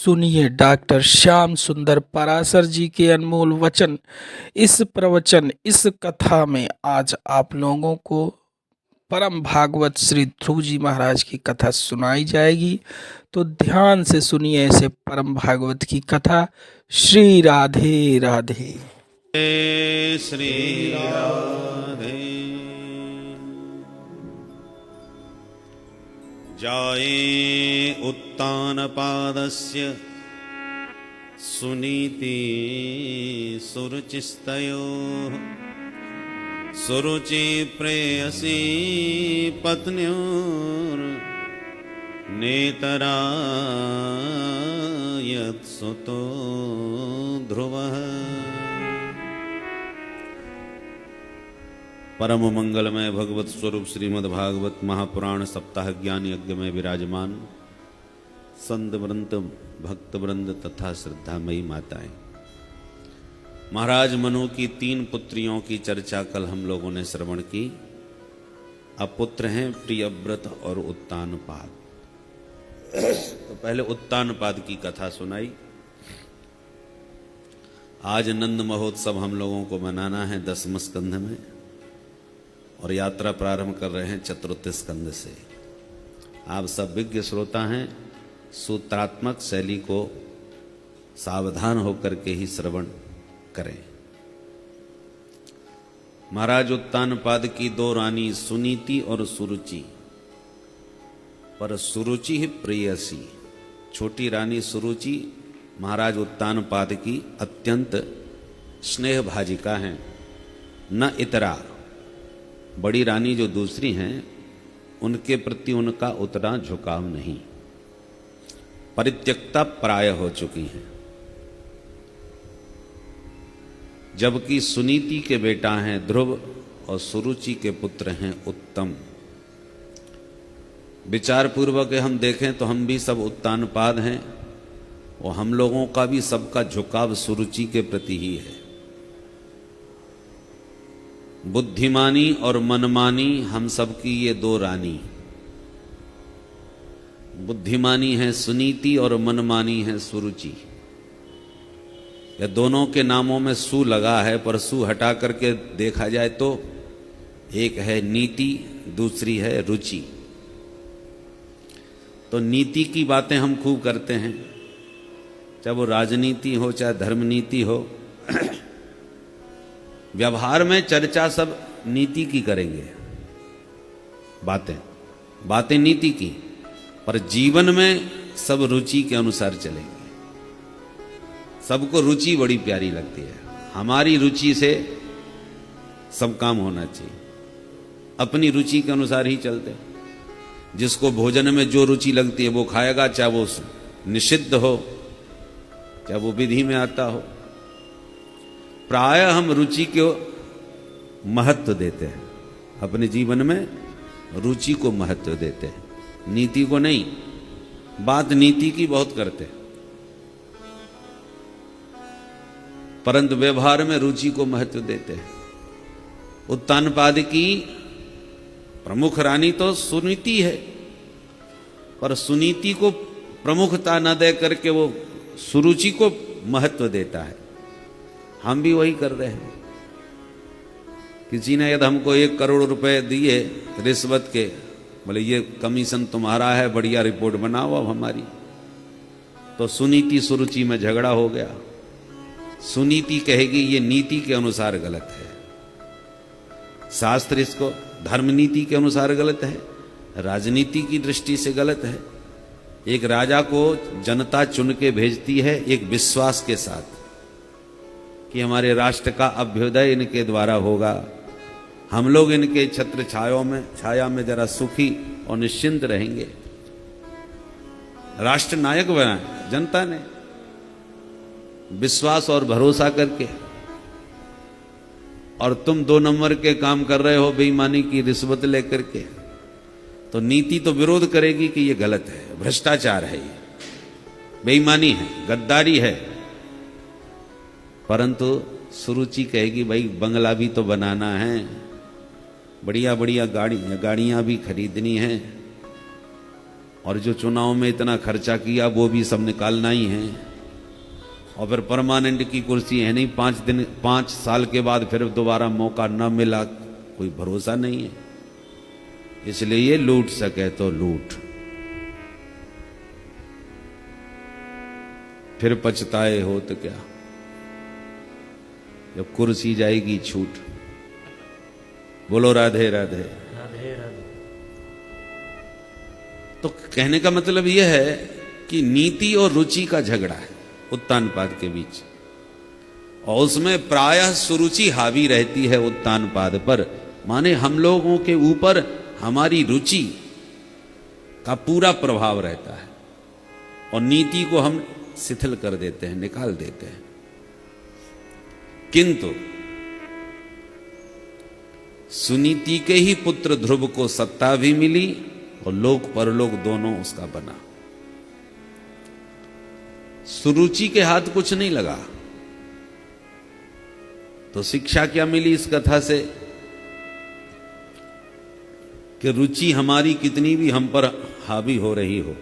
सुनिए डॉक्टर श्याम सुंदर पराशर जी के अनमोल वचन। इस प्रवचन, इस कथा में आज आप लोगों को परम भागवत श्री ध्रुव जी महाराज की कथा सुनाई जाएगी। तो ध्यान से सुनिए ऐसे परम भागवत की कथा। श्री राधे राधे। श्री राधे। जाये उत्तानपादस्य सुनीति सुरुचिस्तयोः सुरुचि प्रेयसी पत्न्योर्नेतरायत्सुतो ध्रुवः। परम मंगलमय भगवत स्वरूप श्रीमद्भागवत महापुराण सप्ताह ज्ञान यज्ञ में विराजमान संत वृंद, भक्त वृंद तथा श्रद्धामयी माताएं, महाराज मनु की 3 पुत्रियों की चर्चा कल हम लोगों ने श्रवण की। अब पुत्र हैं प्रियव्रत और उत्तानपाद। तो पहले उत्तानपाद की कथा सुनाई। आज नंद महोत्सव हम लोगों को मनाना है 10वें स्कंध में, और यात्रा प्रारंभ कर रहे हैं चतुर्थ स्कंद से। आप सब विज्ञ श्रोता हैं, सूत्रात्मक शैली को सावधान होकर के ही श्रवण करें। महाराज उत्तानपाद की 2 रानी सुनीति और सुरुचि, पर सुरुचि ही प्रेयसी। छोटी रानी सुरुचि महाराज उत्तानपाद की अत्यंत स्नेह भाजिका हैं, न इतरा। बड़ी रानी जो दूसरी हैं उनके प्रति उनका उतना झुकाव नहीं, परित्यक्ता प्राय हो चुकी हैं। जबकि सुनीति के बेटा हैं ध्रुव और सुरुचि के पुत्र हैं उत्तम। विचार पूर्वक हम देखें तो हम भी सब उत्तानपाद हैं, और हम लोगों का भी सबका झुकाव सुरुचि के प्रति ही है। बुद्धिमानी और मनमानी हम सबकी ये 2 रानी। बुद्धिमानी है सुनीति और मनमानी है सुरुचि। ये दोनों के नामों में सु लगा है, पर सु हटा करके देखा जाए तो एक है नीति, दूसरी है रुचि। तो नीति की बातें हम खूब करते हैं, चाहे वो राजनीति हो चाहे धर्मनीति हो। व्यवहार में चर्चा सब नीति की करेंगे, बातें नीति की, पर जीवन में सब रुचि के अनुसार चलेंगे। सबको रुचि बड़ी प्यारी लगती है। हमारी रुचि से सब काम होना चाहिए, अपनी रुचि के अनुसार ही चलते। जिसको भोजन में जो रुचि लगती है वो खाएगा, चाहे वो निषिद्ध हो चाहे वो विधि में आता हो। प्राय हम रुचि को महत्व देते हैं, अपने जीवन में रुचि को महत्व देते हैं, नीति को नहीं। बात नीति की बहुत करते हैं, परंतु व्यवहार में रुचि को महत्व देते हैं। उत्तानपाद की प्रमुख रानी तो सुनीति है, पर सुनीति को प्रमुखता न दे करके वो सुरुचि को महत्व देता है। हम भी वही कर रहे हैं। किसी ने यदि हमको 1 करोड़ रुपए दिए रिश्वत के, बोले ये कमीशन तुम्हारा है, बढ़िया रिपोर्ट बनाओ अब हमारी, तो सुनीति सुरुचि में झगड़ा हो गया। सुनीति कहेगी ये नीति के अनुसार गलत है, शास्त्र इसको धर्म नीति के अनुसार गलत है, राजनीति की दृष्टि से गलत है। एक राजा को जनता चुन के भेजती है एक विश्वास के साथ कि हमारे राष्ट्र का अभ्युदय इनके द्वारा होगा, हम लोग इनके छत्र छाया में जरा सुखी और निश्चिंत रहेंगे। राष्ट्र नायक बनाए जनता ने विश्वास और भरोसा करके, और तुम 2 नंबर के काम कर रहे हो बेईमानी की रिश्वत लेकर के, तो नीति तो विरोध करेगी कि ये गलत है, भ्रष्टाचार है, ये बेईमानी है, गद्दारी है। परंतु सुरुचि कहेगी भाई बंगला भी तो बनाना है, बढ़िया बढ़िया गाड़ियां भी खरीदनी है, और जो चुनाव में इतना खर्चा किया वो भी सब निकालना ही है, और फिर परमानेंट की कुर्सी है नहीं, 5 साल के बाद फिर दोबारा मौका न मिला, कोई भरोसा नहीं है। इसलिए ये लूट सके तो लूट, फिर पछताए हो तो क्या, जब कुर्सी जाएगी छूट। बोलो राधे राधे। राधे राधे। तो कहने का मतलब यह है कि नीति और रुचि का झगड़ा है उत्तानपाद के बीच, और उसमें प्रायः सुरुचि हावी रहती है उत्तानपाद पर। माने हम लोगों के ऊपर हमारी रुचि का पूरा प्रभाव रहता है, और नीति को हम शिथिल कर देते हैं, निकाल देते हैं। किंतु सुनीति के ही पुत्र ध्रुव को सत्ता भी मिली और लोक परलोक दोनों उसका बना। सुरुचि के हाथ कुछ नहीं लगा। तो शिक्षा क्या मिली इस कथा से? कि रुचि हमारी कितनी भी हम पर हावी हो रही हो,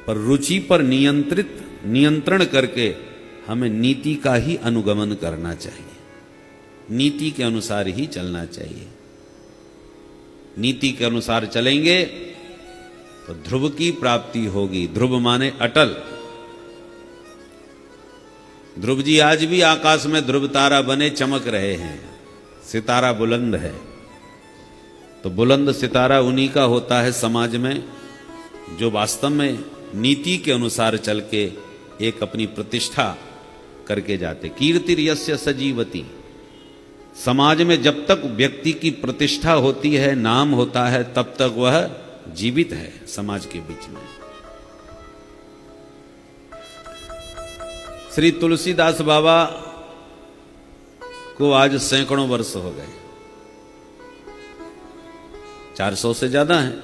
पर रुचि पर नियंत्रण करके हमें नीति का ही अनुगमन करना चाहिए, नीति के अनुसार ही चलना चाहिए। नीति के अनुसार चलेंगे तो ध्रुव की प्राप्ति होगी। ध्रुव माने अटल। ध्रुव जी आज भी आकाश में ध्रुव तारा बने चमक रहे हैं। सितारा बुलंद है, तो बुलंद सितारा उन्हीं का होता है समाज में, जो वास्तव में नीति के अनुसार चल के एक अपनी प्रतिष्ठा करके जाते। कीर्तिर्यस्य सजीवति। समाज में जब तक व्यक्ति की प्रतिष्ठा होती है, नाम होता है, तब तक वह जीवित है समाज के बीच में। श्री तुलसीदास बाबा को आज सैकड़ों वर्ष हो गए, 400 से ज्यादा हैं।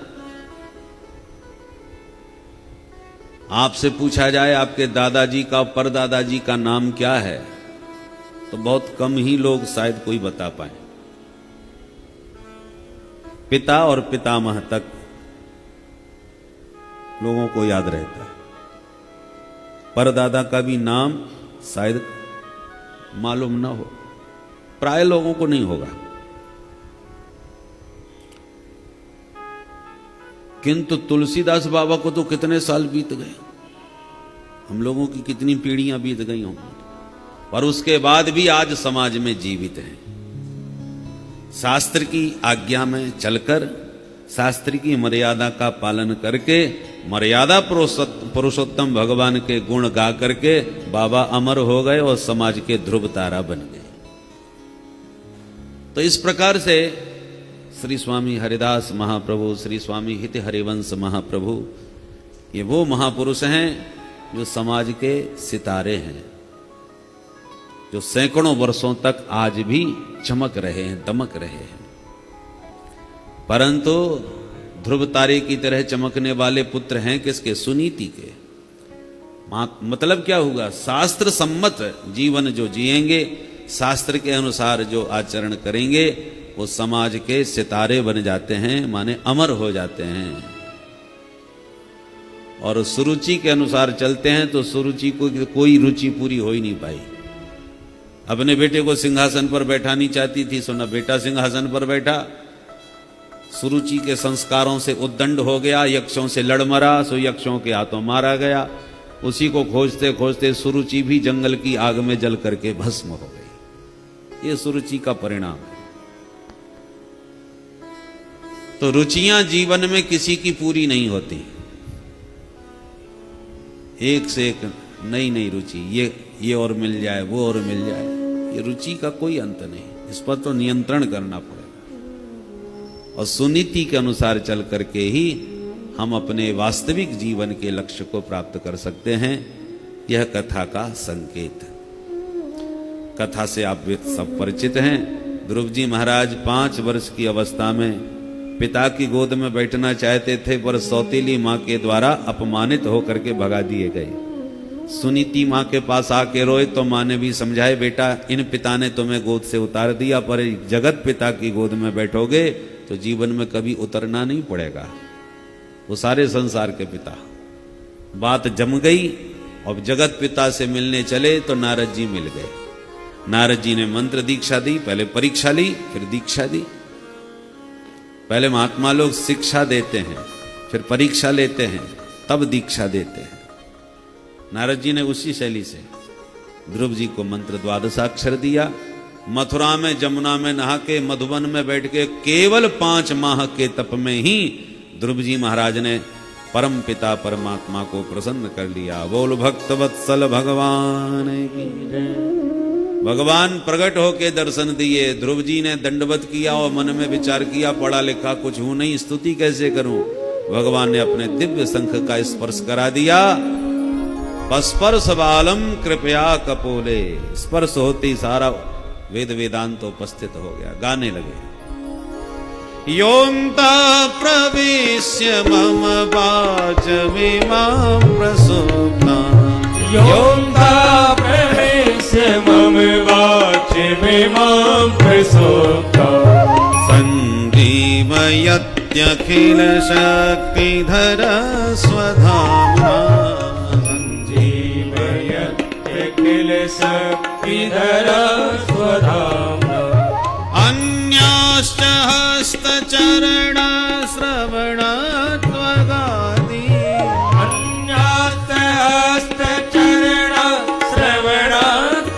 आपसे पूछा जाए आपके दादाजी का, परदादाजी का नाम क्या है, तो बहुत कम ही लोग शायद कोई बता पाए। पिता और पितामह तक लोगों को याद रहता है। परदादा का भी नाम शायद मालूम ना हो, प्राय लोगों को नहीं होगा। किंतु तुलसीदास बाबा को तो कितने साल बीत गए, हम लोगों की कितनी पीढ़ियां बीत गई होंगी, पर उसके बाद भी आज समाज में जीवित हैं। शास्त्र की आज्ञा में चलकर, शास्त्र की मर्यादा का पालन करके, मर्यादा पुरुषोत्तम भगवान के गुण गा करके बाबा अमर हो गए और समाज के ध्रुव तारा बन गए। तो इस प्रकार से श्री स्वामी हरिदास महाप्रभु, श्री स्वामी हित हरिवंश महाप्रभु, ये वो महापुरुष हैं जो समाज के सितारे हैं, जो सैकड़ों वर्षों तक आज भी चमक रहे हैं, दमक रहे हैं। परंतु ध्रुव तारे की तरह चमकने वाले पुत्र हैं किसके? सुनीति के। मतलब क्या होगा? शास्त्र सम्मत जीवन जो जिएंगे, शास्त्र के अनुसार जो आचरण करेंगे, वो समाज के सितारे बन जाते हैं, माने अमर हो जाते हैं। और सुरुचि के अनुसार चलते हैं तो सुरुचि को कोई रुचि पूरी हो ही नहीं पाई। अपने बेटे को सिंहासन पर बैठानी चाहती थी, सुना बेटा सिंहासन पर बैठा, सुरुचि के संस्कारों से उद्दंड हो गया, यक्षों से लड़ मरा, सो यक्षों के हाथों मारा गया। उसी को खोजते खोजते सुरुचि भी जंगल की आग में जल करके भस्म हो गई। ये सुरुचि का परिणाम है। तो रुचियां जीवन में किसी की पूरी नहीं होती, एक से एक नई नई रुचि, ये और मिल जाए, वो और मिल जाए, ये रुचि का कोई अंत नहीं। इस पर तो नियंत्रण करना पड़ेगा, और सुनीति के अनुसार चल करके ही हम अपने वास्तविक जीवन के लक्ष्य को प्राप्त कर सकते हैं। यह कथा का संकेत। कथा से आप सब परिचित हैं। ध्रुव जी महाराज 5 वर्ष की अवस्था में पिता की गोद में बैठना चाहते थे, पर सौतेली मां के द्वारा अपमानित होकर के भगा दिए गए। सुनीति मां के पास आके रोए तो मां ने भी समझाए, बेटा इन पिता ने तुम्हें गोद से उतार दिया, पर जगत पिता की गोद में बैठोगे तो जीवन में कभी उतरना नहीं पड़ेगा। वो सारे संसार के पिता। बात जम गई और जगत पिता से मिलने चले तो नारद जी मिल गए। नारद जी ने मंत्र दीक्षा दी, पहले परीक्षा ली फिर दीक्षा दी। पहले महात्मा लोग शिक्षा देते हैं, फिर परीक्षा लेते हैं, तब दीक्षा देते हैं। नारद जी ने उसी शैली से ध्रुव जी को मंत्र द्वादशाक्षर दिया। मथुरा में जमुना में नहा के मधुबन में बैठ के केवल 5 माह के तप में ही ध्रुव जी महाराज ने परम पिता परमात्मा को प्रसन्न कर लिया। बोल भक्त वत्सल भगवान की जय। भगवान प्रकट होके दर्शन दिए। ध्रुव जी ने दंडवत किया और मन में विचार किया, पढ़ा लिखा कुछ हूं नहीं, स्तुति कैसे करूं। भगवान ने अपने दिव्य शंख का स्पर्श करा दिया। स्पर्श बालम कृपया कपोले, स्पर्श होते ही सारा वेद वेदांत उपस्थित हो गया। गाने लगे, योऽन्ता प्रविश्य मम वाचमिमां प्रसुप्ताम्, योऽन्ता प्रविश्य मम वाचमिमां प्रसुप्ताम्, सञ्जीवयत्यखिल शक्तिधर स्वधाम्ना, सञ्जीवयत्यखिल शक्तिधर स्वधाम्ना, अन्याश्च हस्तचरण श्रवणात्वगादि, अन्याश्च हस्तचरण श्रवणात्वगादि,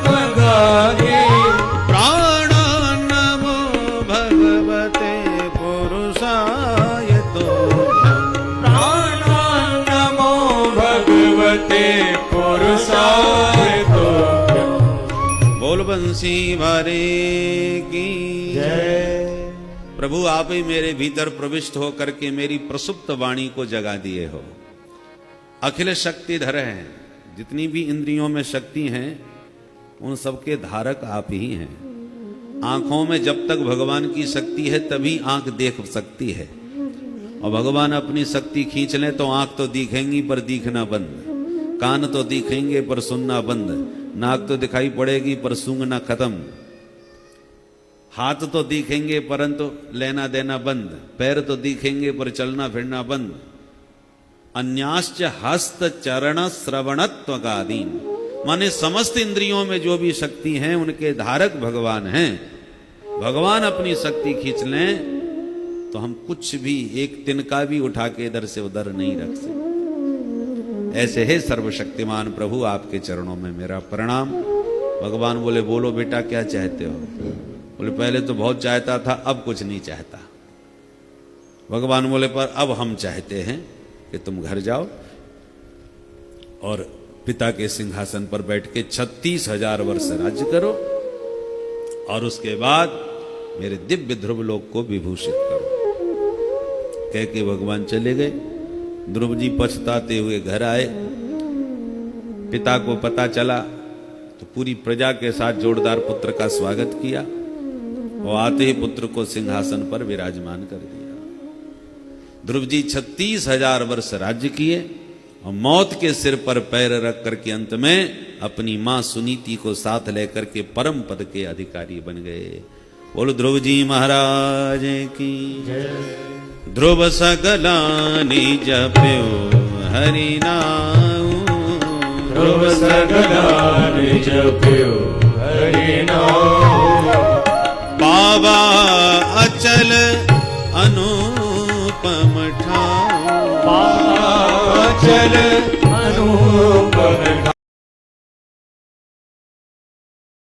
प्राणान् नमो भगवते पुरुषाय तुभ्यम्, प्राणान् नमो भगवते पुरुषाय तुभ्यम्। बोल बंसी वारे की जय। प्रभु आप ही मेरे भीतर प्रविष्ट हो करके मेरी प्रसुप्त वाणी को जगा दिए हो। अखिल शक्तिधर हैं, जितनी भी इंद्रियों में शक्ति हैं उन सबके धारक आप ही हैं। आंखों में जब तक भगवान की शक्ति है तभी आंख देख सकती है, और भगवान अपनी शक्ति खींच लें तो आंख तो दिखेंगी पर दिखना बंद, कान तो दिखेंगे पर सुनना बंद, नाक तो दिखाई पड़ेगी पर सूंघना खत्म, हाथ तो दिखेंगे परंतु लेना देना बंद, पैर तो दिखेंगे पर चलना फिरना बंद। अन्याश्च हस्त चरण श्रवणत्वगादीन, माने समस्त इंद्रियों में जो भी शक्ति हैं उनके धारक भगवान हैं। भगवान अपनी शक्ति खींच लें तो हम कुछ भी एक तिनका भी उठा के इधर से उधर नहीं रख सकते। ऐसे है सर्वशक्तिमान प्रभु, आपके चरणों में मेरा प्रणाम। भगवान बोले, बोलो बेटा क्या चाहते हो। बोले पहले तो बहुत चाहता था, अब कुछ नहीं चाहता। भगवान बोले पर अब हम चाहते हैं कि तुम घर जाओ और पिता के सिंहासन पर बैठ के 36,000 वर्ष राज्य करो, और उसके बाद मेरे दिव्य ध्रुव लोक को विभूषित करो। कह के भगवान चले गए। ध्रुव जी पछताते हुए घर आए। पिता को पता चला तो पूरी प्रजा के साथ जोरदार पुत्र का स्वागत किया, और आते ही पुत्र को सिंहासन पर विराजमान कर दिया। ध्रुव जी 36,000 वर्ष राज्य किए और मौत के सिर पर पैर रख करके अंत में अपनी मां सुनीति को साथ लेकर के परम पद के अधिकारी बन गए। बोलो ध्रुव जी महाराज की जय। ध्रुव सकलानि जप्यो हरि नाम, ध्रुव सकलानि जप्यो हरि नाम, पावा अचल अनुपम ठाम, पावा अचल अनुपम